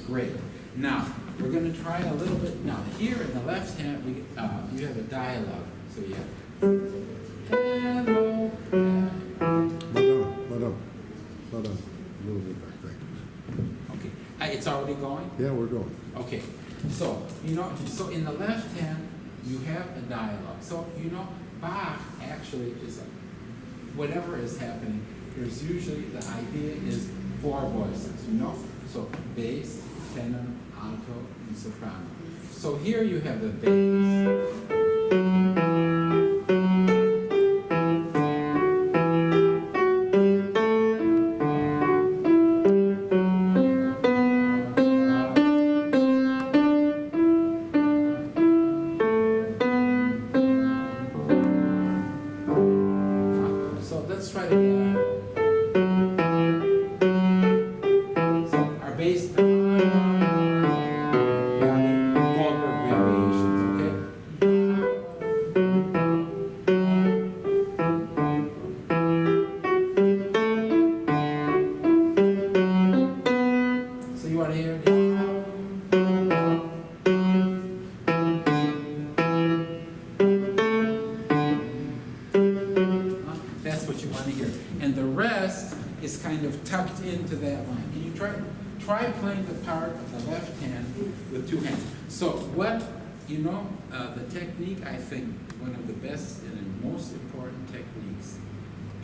Great. Now, we're going to try a little bit. Now, here in the left hand, you have a dialogue. So you have hello. Hold on. A little bit back there. Okay. It's already going? Yeah, we're going. Okay. So, so in the left hand, you have a dialogue. So, Bach actually is, whatever is happening, there's usually, the idea is 4 voices, So, bass, tenor, alto, and soprano. So here you have the bass. So let's try it again. So our bass. That's what you want to hear. And the rest is kind of tucked into that line. Can you try playing the part of the left hand with 2 hands? So what, the technique, I think, one of the best and most important techniques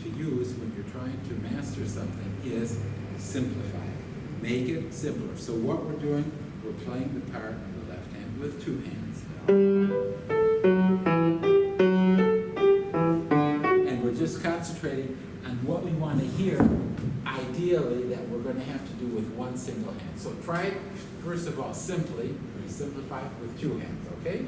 to use when you're trying to master something is simplify it. Make it simpler. So what we're doing, we're playing the part of the left hand with 2 hands. Just concentrating on what we want to hear, ideally, that we're going to have to do with 1 single hand. So try it, first of all, simply, we simplify it with 2 hands, okay?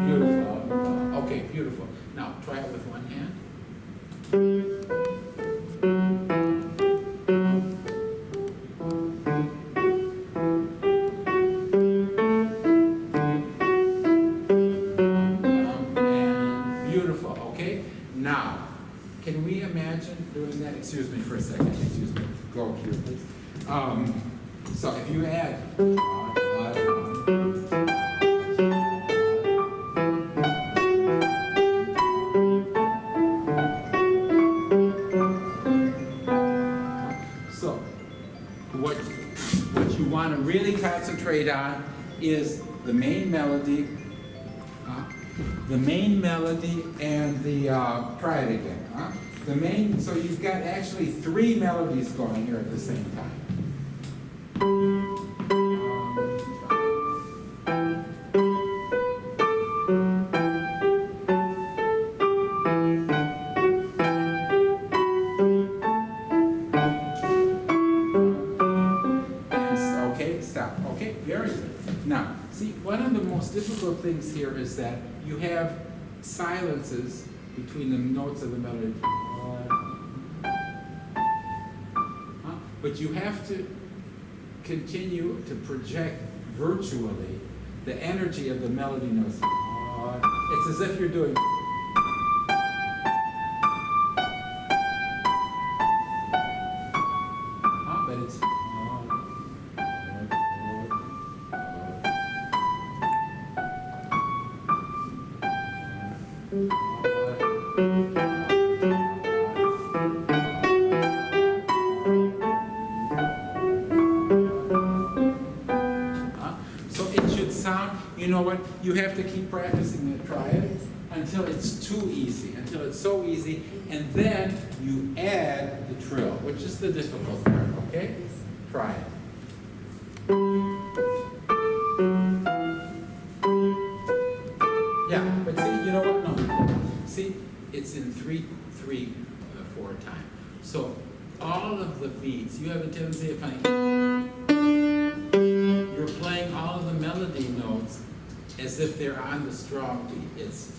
Beautiful. Okay, beautiful. Now, try it with 1 hand. Beautiful, okay? Now, can we imagine doing that? Excuse me for a second. Excuse me. Go here, please. So if you add... So, what you want to really concentrate on is the main melody, and the, try it again, so you've got actually 3 melodies going here at the same time. Okay, stop. Okay, very good. Now, see, one of the most difficult things here is that you have silences between the notes of the melody. But you have to continue to project virtually the energy of the melody notes. It's as if you're doing... but it's... So it should sound, you know what, you have to keep practicing it, try it, until it's too easy, until it's so easy, and then you add the trill, which is the difficult part, okay? Try it. Yeah, but see, you know what, no, see, it's in 3/4 time. So all of the beats, you have a tendency of playing, you're playing all of the melody notes as if they're on the strong beat. It's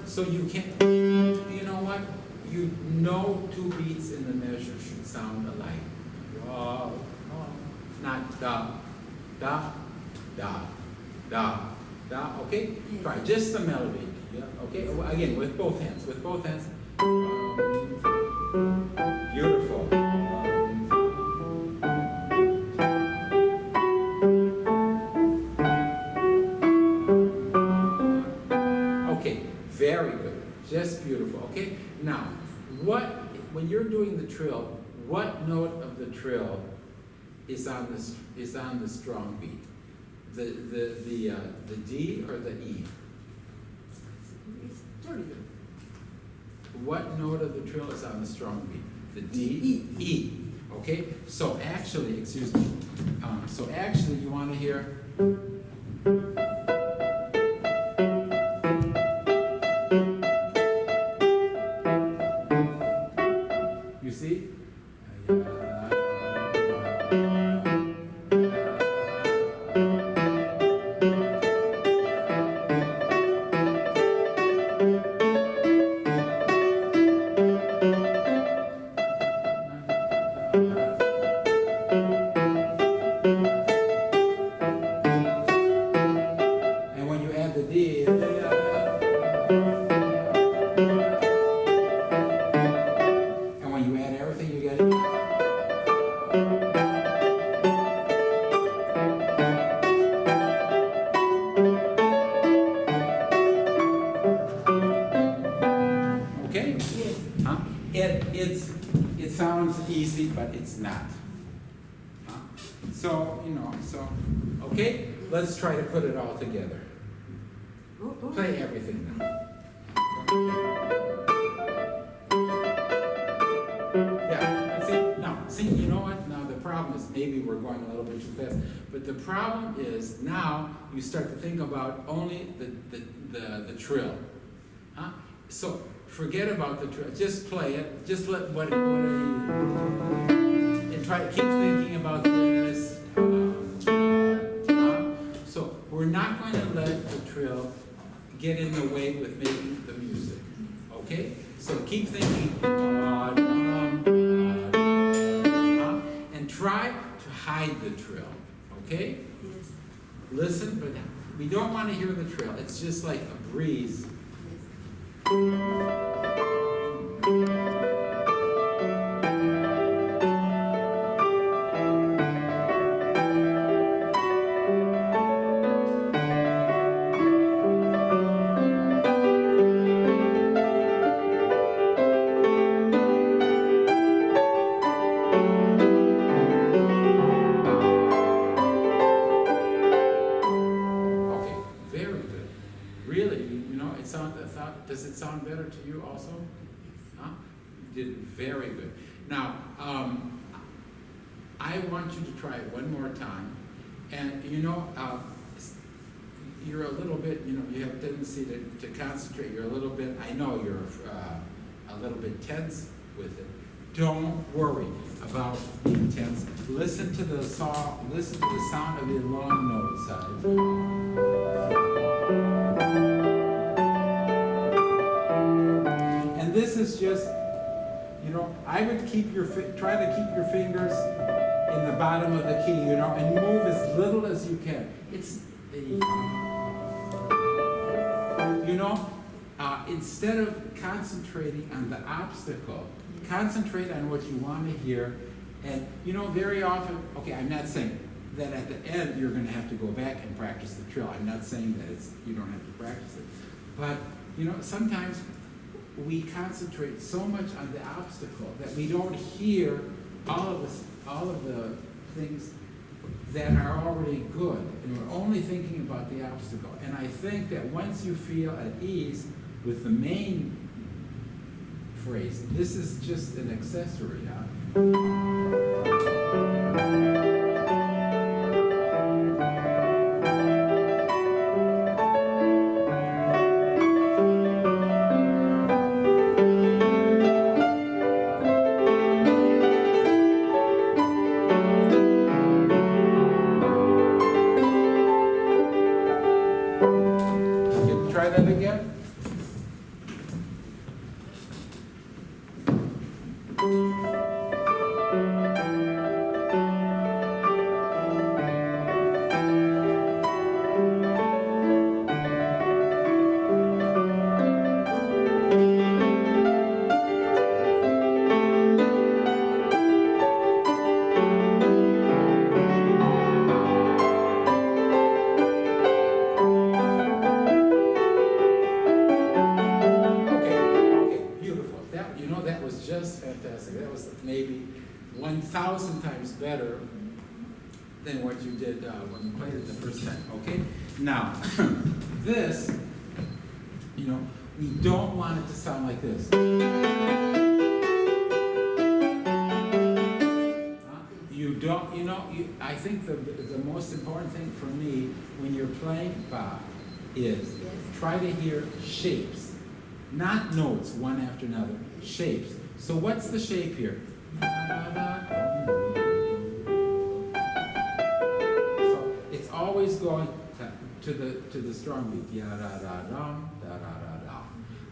so you can't, you know what? You know Da, da, okay? Try just the melody. Yeah, okay? Again, with both hands. With both hands. Beautiful. Okay, very good. Just beautiful. Okay? Now, when you're doing the trill, what note of the trill is on the strong beat? The D or the E? What note of the trill is on the strong beat? The D? E. Okay? So actually, excuse me. So actually, you want to hear. You see? And when you add the D, and when you add everything, you get it. Okay? Huh? It sounds easy, but it's not. Huh? So, okay? Let's try to put it all together. Play everything now. Yeah, see, you know what? Now the problem is maybe we're going a little bit too fast, but the problem is now you start to think about only the trill. Huh? So forget about the trill. Just play it. Just let what are you, and try to keep thinking about this. So we're not going to let the trill get in the way with making the music. Okay? So keep thinking, and try to hide the trill. Okay? Yes. Listen, but we don't want to hear the trill. It's just like a breeze. Okay, very good. Really, does it sound better to you also? Huh? You did very good. Now, I want you to try it one more time. And you're a little bit, you have a tendency to concentrate. You're a little bit, I know you're a little bit tense with it. Don't worry about being tense. Listen to the song, listen to the sound of the long note side. And this is just, I would try to keep your fingers in the bottom of the key, and move as little as you can. It's, instead of concentrating on the obstacle, concentrate on what you want to hear. And, very often, okay, I'm not saying that at the end you're going to have to go back and practice the trill. I'm not saying that you don't have to practice it. But, sometimes we concentrate so much on the obstacle that we don't hear all of the things that are already good, and we're only thinking about the obstacle. And I think that once you feel at ease with the main phrase, this is just an accessory, Try that again. 1,000 times better than what you did when you played it the first time, okay? Now, this, you know, we don't want it to sound like this. You don't, you know, I think the most important thing for me when you're playing Bach is try to hear shapes, not notes one after another, shapes. So what's the shape here? So it's always going to the strong beat, da da da da da da da.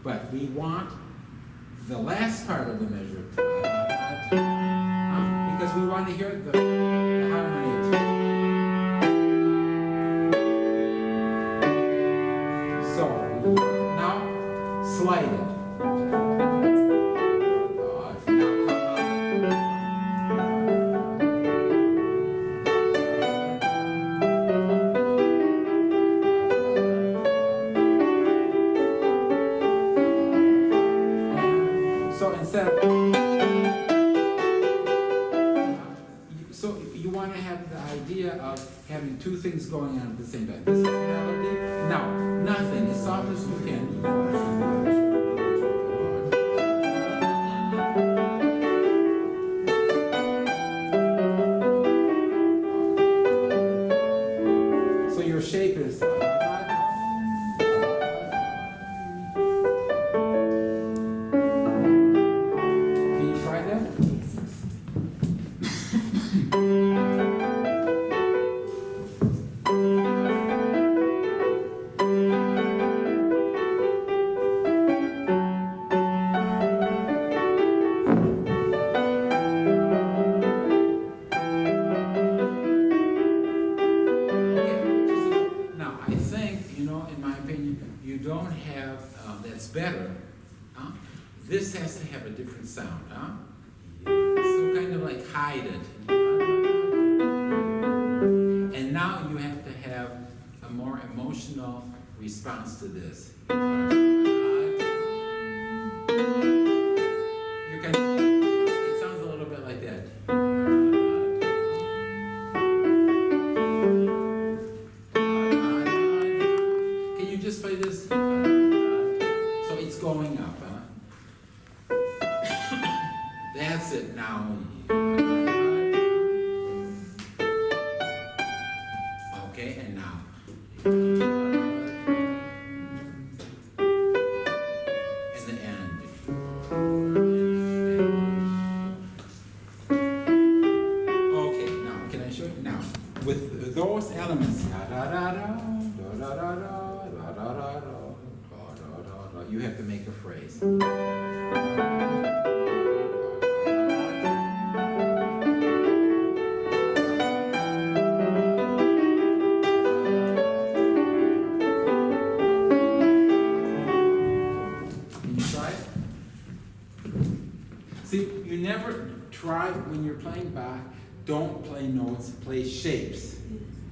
But we want the last part of the measure, because we want to hear the harmony. So now slide it. So you want to have the idea of having two things going on at the same time. This is melody. Now, nothing, as soft as you can. So your shape is. Better, huh? This has to have a different sound, huh? So kind of like hide it. And now you have to have a more emotional response to this. You're kind of, it sounds a little bit like that. Can you just play this? Going up, huh? That's it now. Okay, and now. And the end. Okay, now can I show you? Now, with those elements, da da da da da da da da da da da. You have to make a phrase. Can you try it? See, you never try when you're playing Bach, don't play notes, play shapes.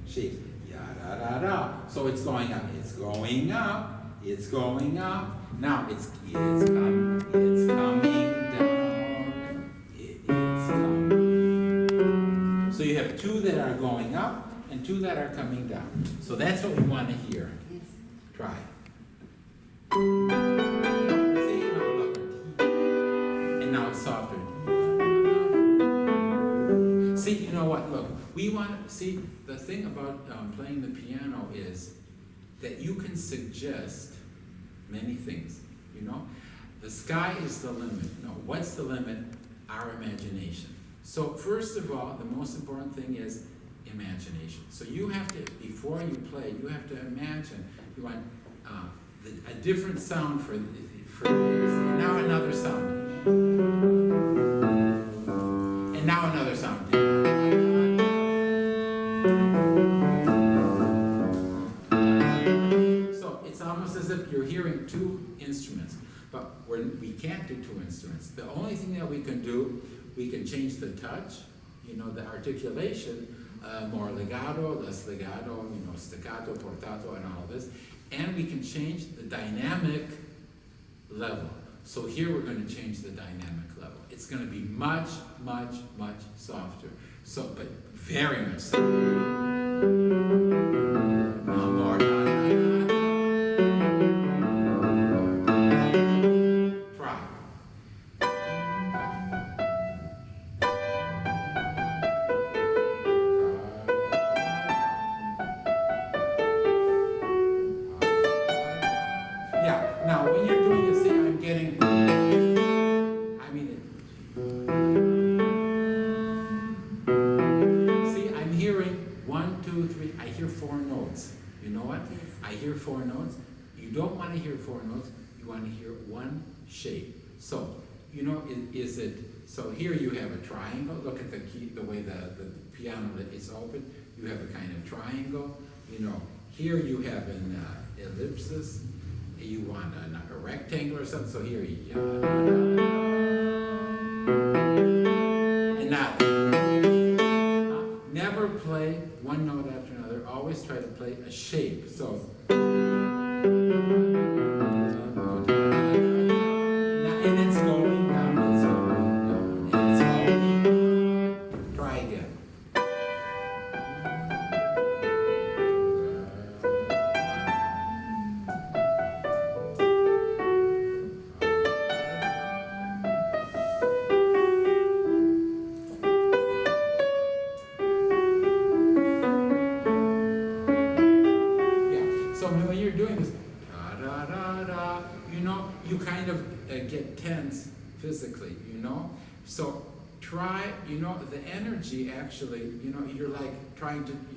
Shapes. Ya da da da. So it's going up, it's going up, it's going up. Now it's coming down. It's coming. So you have two that are going up and two that are coming down. So that's what we want to hear. Yes. Try. See, now look. And now it's softer. See, you know what? Look, we want to see the thing about playing the piano is that you can suggest many things, you know? The sky is the limit. No, what's the limit? Our imagination. So first of all, the most important thing is imagination. So you have to, before you play, you have to imagine. You want a different sound for this, and now another sound. And now another sound. It's almost as if you're hearing two instruments, but we can't do two instruments. The only thing that we can do, we can change the touch, you know, the articulation, more legato, less legato, you know, staccato, portato, and all this, and we can change the dynamic level. So here we're going to change the dynamic level. It's going to be much, much, much softer. So, but very much softer. Now more. Try. Yeah, now when you're doing it, see, I'm getting, I mean, see, I'm hearing 1, 2, 3, I hear 4 notes. You know what? Yes. I hear 4 notes. You don't want to hear 4 notes, you want to hear one shape. So, you know, is it, so here you have a triangle. Look at the key, the way the piano is open. You have a kind of triangle. You know, here you have an ellipsis. You want a rectangle or something, so here you and now never play one note after another, always try to play a shape. So now, and it's going down, it's going down, and it's going. Try again. So when you're doing this, da da da da, you know, you kind of get tense physically, you know. So try, you know, the energy actually, you know, you're like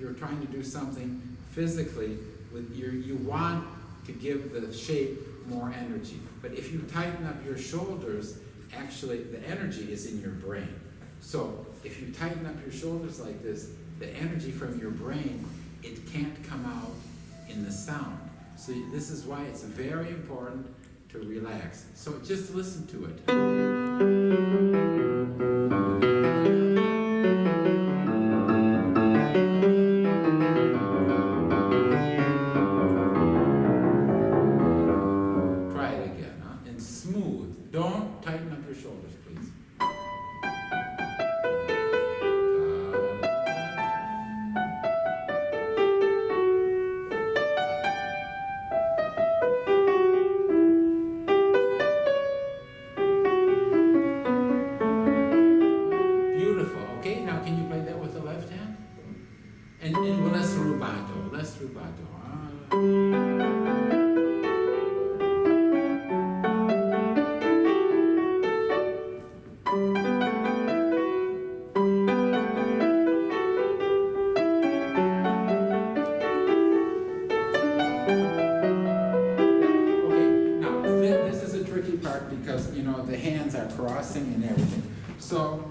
you're trying to do something physically with you want to give the shape more energy. But if you tighten up your shoulders, actually the energy is in your brain. So if you tighten up your shoulders like this, the energy from your brain, it can't come out in the sound. So this is why it's very important to relax. So just listen to it. Try it again, huh? And smooth. Don't tighten up your shoulders, please. And less rubato, less rubato. Okay, now this is a tricky part because, you know, the hands are crossing and everything. So,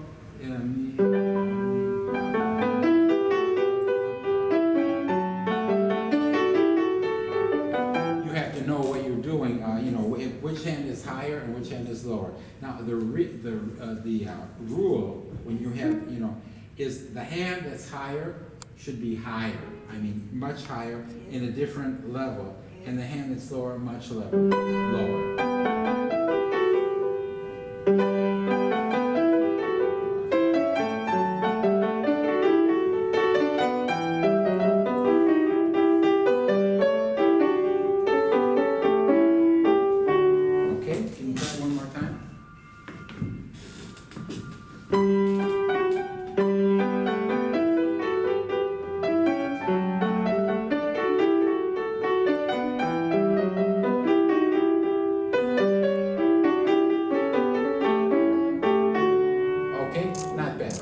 which hand is higher and which hand is lower. Now the rule when you have, you know, is the hand that's higher should be higher. I mean much higher in a different level, and the hand that's lower much lower.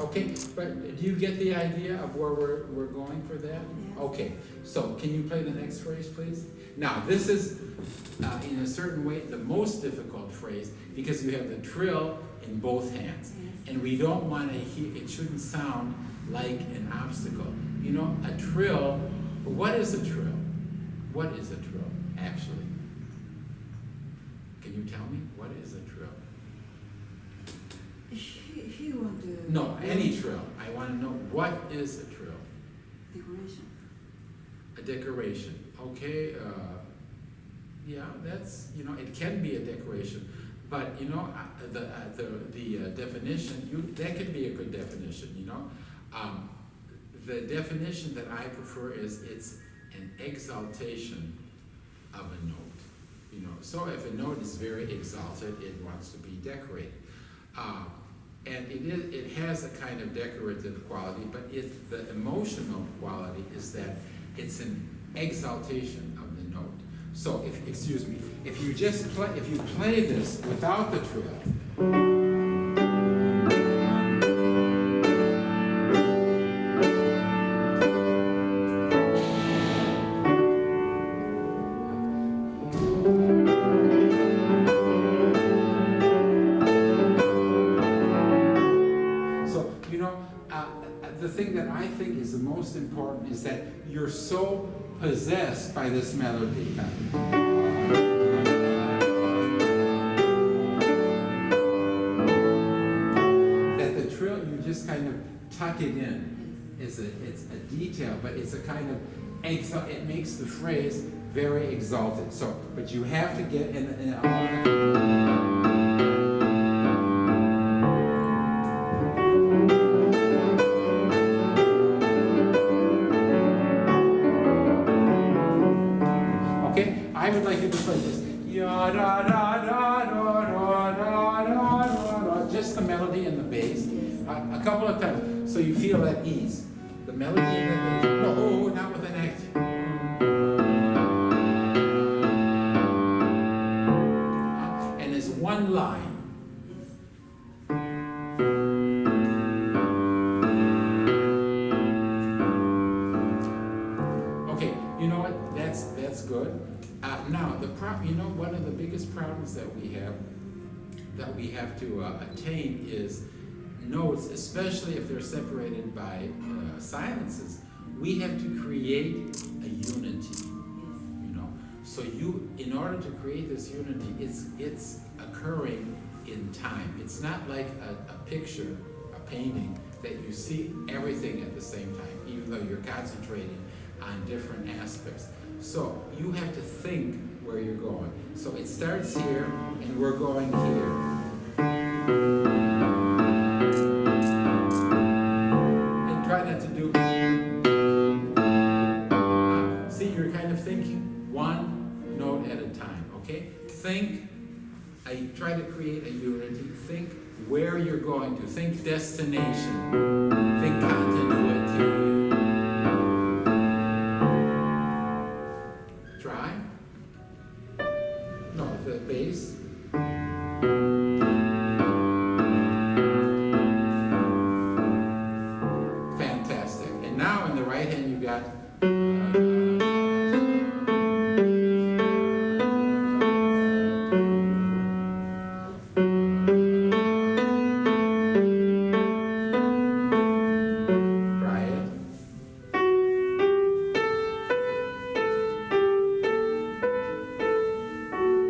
Okay, but do you get the idea of where we're going for that? Yeah. Okay, so can you play the next phrase, please? Now, this is, in a certain way, the most difficult phrase because you have the trill in both hands. And we don't want to hear, it shouldn't sound like an obstacle. You know, a trill, what is a trill? What is a trill, actually? Can you tell me? What is a trill? He want to... No, any trill. I want to know, what is a trill? Decoration. A decoration. Okay, yeah, that's, you know, it can be a decoration. But you know, the definition, that could be a good definition, you know. The definition that I prefer is it's an exaltation of a note, you know. So if a note is very exalted, it wants to be decorated. And it has a kind of decorative quality, but the emotional quality is that it's an exaltation of the note. So if you play this without the trill, the thing that I think is the most important is that you're so possessed by this melody that the trill, you just kind of tuck it in. It's a detail, but it's a kind of it makes the phrase very exalted. So, but you have to get in I would like you to play this. Ya da da da da da da da da, just the melody and the bass, a couple of times, so you feel at ease. The melody and the bass. No, not with an act. And there's one line. Okay, you know what? That's good. Now, one of the biggest problems that we have to attain is notes, especially if they're separated by silences. We have to create a unity, you know. So in order to create this unity, it's occurring in time. It's not like a picture, a painting, that you see everything at the same time, even though you're concentrating on different aspects. So you have to think where you're going. So it starts here, and we're going here. And try not to do... See, you're kind of thinking one note at a time, okay? I try to create a unity. Think where you're going to. Think destination. Think continuity. Bass. Fantastic. And now in the right hand you got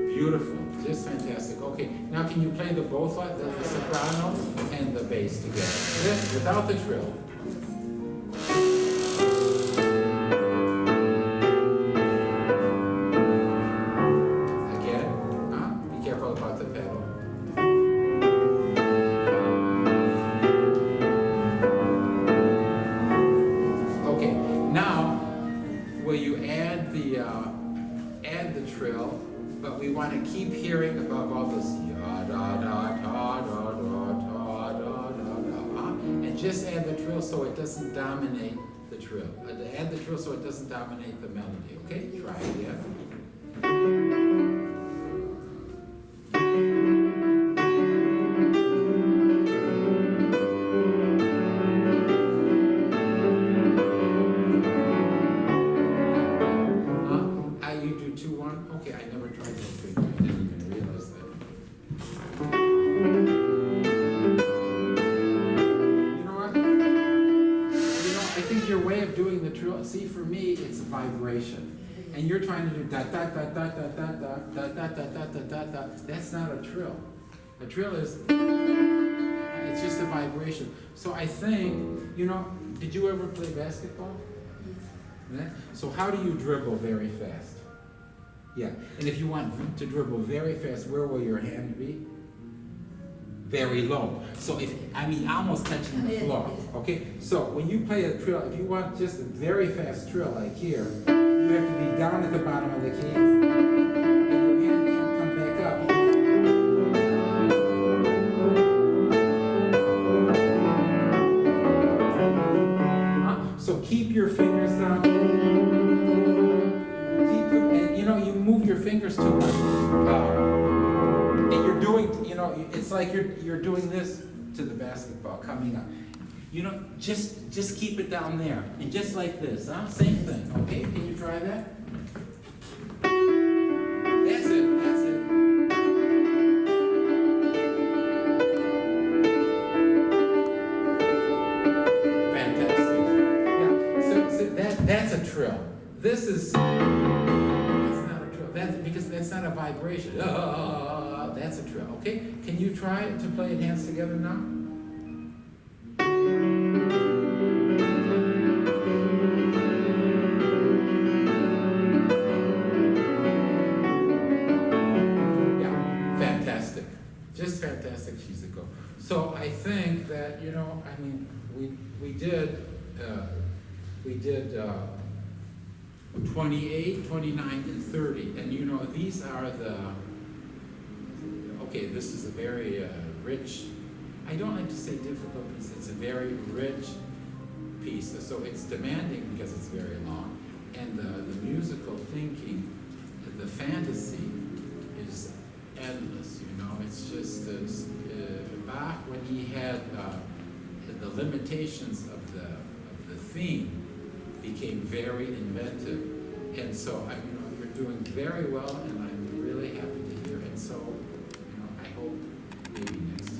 beautiful, just fantastic. Okay, now can you play the soprano and the bass together, without the trill? Again, be careful about the pedal. Okay, now will you add the trill? But we want to keep hearing above all this ya da da da da da da da da da, and just add the trill so it doesn't dominate the trill. Add the trill so it doesn't dominate the melody. Okay, try it again. You do 2-1. Okay, I never tried that thing. I didn't even realize that. You know what? I think your way of doing the trill. See, for me, it's a vibration, and you're trying to do da da da da da da da da da da da da da da. That's not a trill. A trill is it's just a vibration. So I think, did you ever play basketball? Yes. So how do you dribble very fast? Yeah, and if you want to dribble very fast, where will your hand be? Very low. So if, I mean, almost touching the floor, okay? So when you play a trill, if you want just a very fast trill like here, you have to be down at the bottom of the key, and your hand can't come back up. So keep your fingers down. Keep them, and you know, you move your fingers too much. And you're doing, you know, it's like you're doing this to the basketball coming up. You know, just keep it down there. And just like this, huh? Same thing, okay? Can you try that? That's it, that's it. Fantastic. Yeah, so that's a trill. This is, that's not a trill. That's because that's not a vibration. That's a trill, okay? Can you try to play it hands together now? Yeah, fantastic. Just fantastic, Shizuko. So I think that, you know, I mean, we did 28, 29, and 30. And you know, these are the, okay, this is a very rich, I don't like to say difficult piece, it's a very rich piece. So it's demanding because it's very long. And the musical thinking, the fantasy is endless, you know. It's just, Bach, when he had the limitations of the theme, became very inventive. And so, you know, you're doing very well, and I'm really happy to hear it. So, you know, I hope maybe next time.